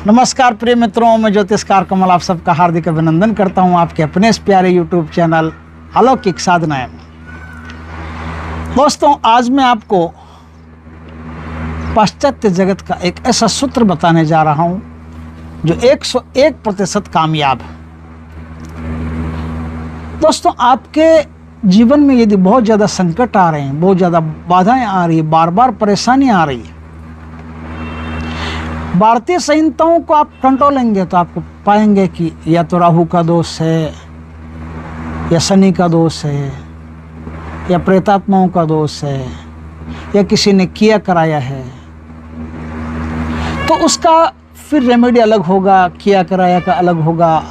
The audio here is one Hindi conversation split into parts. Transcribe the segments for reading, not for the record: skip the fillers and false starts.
नमस्कार प्रिय मित्रों, मैं ज्योतिषकार कमल आप सबका हार्दिक अभिनंदन करता हूं आपके अपने इस प्यारे YouTube चैनल अलौकिक साधनाएं में। दोस्तों, आज मैं आपको पाश्चात्य जगत का एक ऐसा सूत्र बताने जा रहा हूं जो 101% कामयाब है। दोस्तों, आपके जीवन में यदि बहुत ज़्यादा संकट आ रहे हैं, बहुत ज़्यादा बाधाएं आ रही है, बार बार परेशानियां आ रही है, भारतीय संहिताओं को आप कंट्रोलेंगे तो आपको पाएंगे कि या तो राहु का दोष है, या शनि का दोष है, या प्रेतात्माओं का दोष है, या किसी ने किया कराया है। तो उसका फिर रेमेडी अलग होगा, किया कराया का अलग होगा,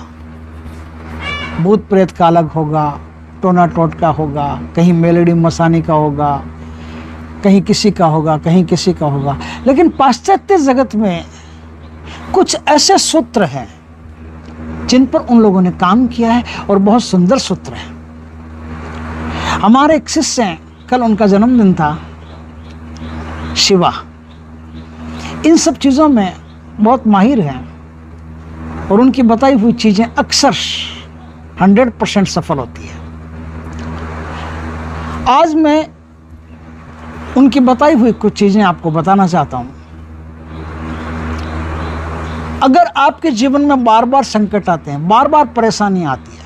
भूत प्रेत का अलग होगा, टोना टोटका होगा, कहीं मेलडी मसानी का होगा, कहीं किसी का होगा, कहीं किसी का होगा। लेकिन पाश्चात्य जगत में कुछ ऐसे सूत्र हैं जिन पर उन लोगों ने काम किया है और बहुत सुंदर सूत्र है। हमारे एक शिष्य हैं, कल उनका जन्मदिन था, शिवा। इन सब चीज़ों में बहुत माहिर हैं और उनकी बताई हुई चीज़ें अक्सर 100% सफल होती है। आज मैं उनकी बताई हुई कुछ चीज़ें आपको बताना चाहता हूं। अगर आपके जीवन में बार बार संकट आते हैं, बार बार परेशानी आती है,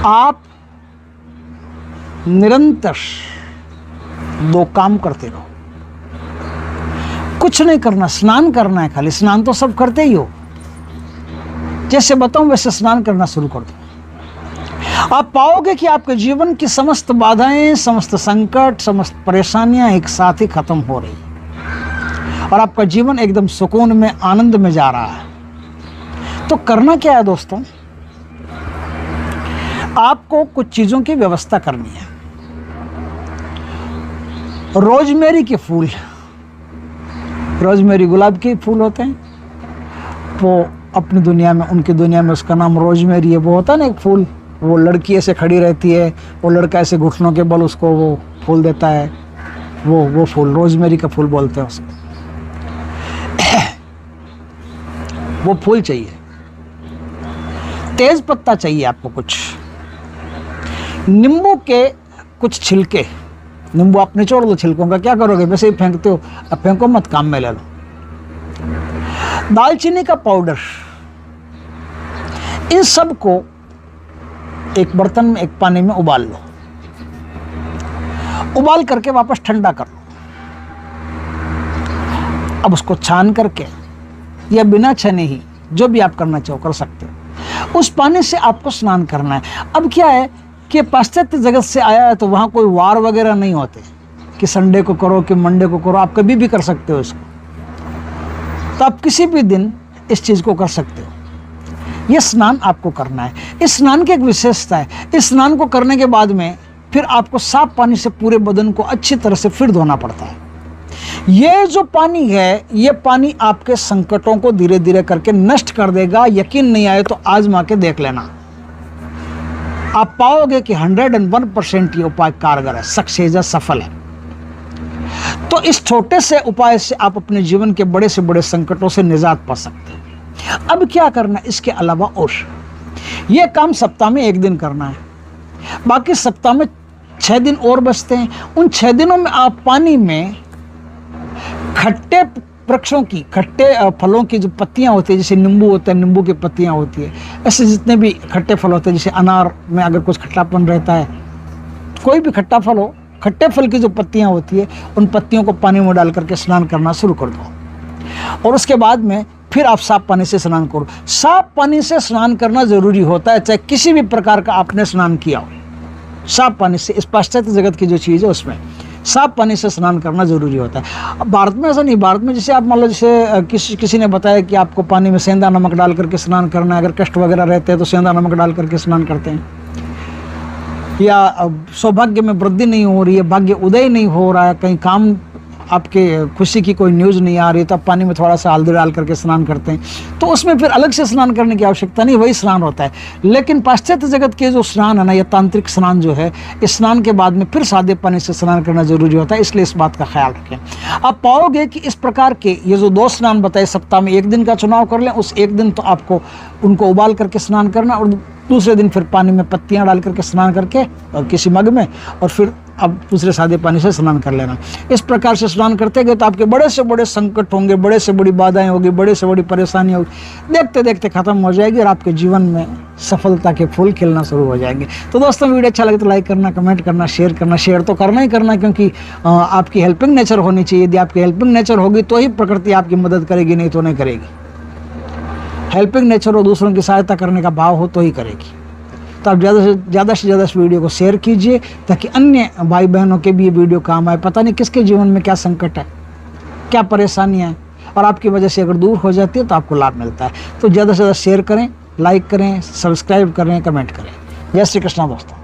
आप निरंतर दो काम करते रहो। कुछ नहीं करना, स्नान करना है। खाली स्नान तो सब करते ही हो, जैसे बताऊं वैसे स्नान करना शुरू कर दो। आप पाओगे कि आपके जीवन की समस्त बाधाएं, समस्त संकट, समस्त परेशानियां एक साथ ही खत्म हो रही और आपका जीवन एकदम सुकून में, आनंद में जा रहा है। तो करना क्या है दोस्तों, आपको कुछ चीजों की व्यवस्था करनी है। रोजमेरी के फूल, रोजमेरी गुलाब के फूल होते हैं, वो अपनी दुनिया में, उनकी दुनिया में उसका नाम रोजमेरी है। वो होता है ना एक फूल, वो लड़की ऐसे खड़ी रहती है, वो लड़का ऐसे घुटनों के बल उसको वो फूल देता है, वो फूल रोजमेरी का फूल बोलते हैं उसको। वो फूल चाहिए। तेज पत्ता चाहिए आपको कुछ, नींबू के कुछ छिलके। नींबू आप निचोड़ लो, छिलकों का क्या करोगे, वैसे ही फेंकते हो, अब फेंको मत, काम में ले लो। दालचीनी का पाउडर, इन सब को एक बर्तन में, एक पानी में उबाल लो। उबाल करके वापस ठंडा कर लो। अब उसको छान करके या बिना छने ही, जो भी आप करना चाहो कर सकते हो, उस पानी से आपको स्नान करना है। अब क्या है कि पाश्चात्य जगत से आया है तो वहाँ कोई वार वगैरह नहीं होते कि संडे को करो कि मंडे को करो, आप कभी भी कर सकते हो इसको। तो आप किसी भी दिन इस चीज़ को कर सकते हो। यह स्नान आपको करना है। इस स्नान की एक विशेषता है, इस स्नान को करने के बाद में फिर आपको साफ पानी से पूरे बदन को अच्छी तरह से फिर धोना पड़ता है। ये जो पानी है, ये पानी आपके संकटों को धीरे धीरे करके नष्ट कर देगा। यकीन नहीं आए तो आजमा के देख लेना, आप पाओगे कि 101% ये उपाय कारगर है, सक्सेस है, सफल है। तो इस छोटे से उपाय से आप अपने जीवन के बड़े से बड़े संकटों से निजात पा सकते हैं। अब क्या करना है इसके अलावा, और ये काम सप्ताह में 1 दिन करना है, बाकी सप्ताह में 6 दिन और बचते हैं। उन 6 दिनों में आप पानी में खट्टे वृक्षों की, खट्टे फलों की जो पत्तियां होती है, जैसे नींबू होता है, नींबू की पत्तियां होती है, ऐसे जितने भी खट्टे फल होते हैं, जैसे अनार में अगर कुछ खट्टापन रहता है, कोई भी खट्टा फल हो, खट्टे फल की जो पत्तियां होती है, उन पत्तियों को पानी में डाल करके स्नान करना शुरू कर दो। और उसके बाद में फिर आप साफ पानी से स्नान करो। साफ पानी से स्नान करना जरूरी होता है, चाहे किसी भी प्रकार का आपने स्नान किया हो। साफ पानी से, इस पाश्चात्य जगत की जो चीज़ है उसमें साफ पानी से स्नान करना जरूरी होता है। अब भारत में ऐसा नहीं, भारत में जैसे आप मान लो, जैसे किसी ने बताया कि आपको पानी में सेंधा नमक डाल करके स्नान करना है, अगर कष्ट वगैरह रहते हैं तो सेंधा नमक डाल करके स्नान करते हैं। या सौभाग्य में वृद्धि नहीं हो रही है, भाग्य उदय नहीं हो रहा है, कहीं काम आपके खुशी की कोई न्यूज़ नहीं आ रही तो आप पानी में थोड़ा सा हल्दी डाल करके स्नान करते हैं, तो उसमें फिर अलग से स्नान करने की आवश्यकता नहीं, वही स्नान होता है। लेकिन पाश्चात्य जगत के जो स्नान है ना, या तांत्रिक स्नान जो है, इस स्नान के बाद में फिर सादे पानी से स्नान करना जरूरी होता है, इसलिए इस बात का ख्याल रखें। आप पाओगे कि इस प्रकार के ये जो 2 स्नान बताए, सप्ताह में 1 दिन का चुनाव कर लें, उस 1 दिन तो आपको उनको उबाल करके स्नान करना, और दूसरे दिन फिर पानी में पत्तियां डाल करके स्नान करके और किसी मग में, और फिर अब दूसरे सादे पानी से स्नान कर लेना। इस प्रकार से स्नान करते गए तो आपके बड़े से बड़े संकट होंगे, बड़े से बड़ी बाधाएं होगी, बड़े से बड़ी परेशानी होगी, देखते देखते खत्म हो जाएगी और आपके जीवन में सफलता के फूल खिलना शुरू हो जाएंगे। तो दोस्तों, वीडियो अच्छा लगे तो लाइक करना, कमेंट करना, शेयर करना। शेयर तो करना ही करना, क्योंकि आपकी हेल्पिंग नेचर होनी चाहिए। यदि आपकी हेल्पिंग नेचर होगी तो ही प्रकृति आपकी मदद करेगी, नहीं तो नहीं करेगी। हेल्पिंग नेचर और दूसरों की सहायता करने का भाव हो तो ही करेगी। तो आप ज़्यादा से ज़्यादा इस वीडियो को शेयर कीजिए, ताकि अन्य भाई बहनों के भी ये वीडियो काम आए। पता नहीं किसके जीवन में क्या संकट है, क्या परेशानियाँ हैं, और आपकी वजह से अगर दूर हो जाती है तो आपको लाभ मिलता है। तो ज़्यादा से ज़्यादा शेयर करें, लाइक करें, सब्सक्राइब करें, कमेंट करें। जय श्री कृष्णा दोस्तों।